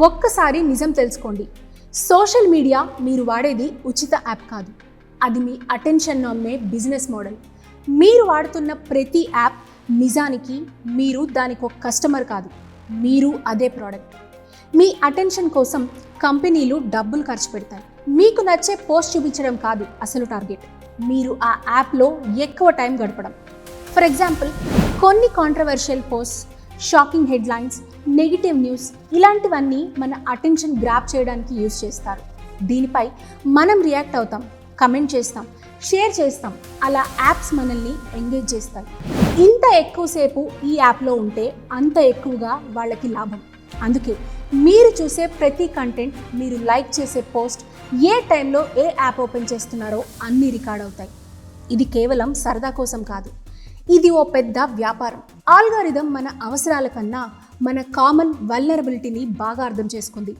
ఒక్కసారి నిజం తెలుసుకోండి, సోషల్ మీడియా మీరు వాడేది ఉచిత యాప్ కాదు, అది మీ అటెన్షన్ అమ్మే బిజినెస్ మోడల్. మీరు వాడుతున్న ప్రతి యాప్ నిజానికి మీరు దానికి ఒక కస్టమర్ కాదు, మీరు అదే ప్రోడక్ట్. మీ అటెన్షన్ కోసం కంపెనీలు డబ్బులు ఖర్చు పెడతాయి. మీకు నచ్చే పోస్ట్ చూపించడం కాదు అసలు టార్గెట్, మీరు ఆ యాప్లో ఎక్కువ టైం గడపడం. ఫర్ ఎగ్జాంపుల్, కొన్ని controversial post, shocking headlines, negative news ఇలాంటివన్నీ మన అటెన్షన్ గ్రాప్ చేయడానికి యూజ్ చేస్తారు. దీనిపై మనం రియాక్ట్ అవుతాం, కమెంట్ చేస్తాం, షేర్ చేస్తాం. అలా యాప్స్ మనల్ని ఎంగేజ్ చేస్తాయి. ఇంత ఎక్కువసేపు ఈ యాప్లో ఉంటే అంత ఎక్కువగా వాళ్ళకి లాభం. అందుకే మీరు చూసే ప్రతి కంటెంట్, మీరు లైక్ చేసే పోస్ట్, ఏ టైంలో ఏ యాప్ ఓపెన్ చేస్తున్నారో అన్నీ రికార్డ్ అవుతాయి. ఇది కేవలం సరదా కోసం కాదు, ఇది ఓ పెద్ద వ్యాపారం. ఆల్గారిథం మన అవసరాల కన్నా మన కామన్ వల్నరబిలిటీని బాగా అర్థం చేసుకుంది.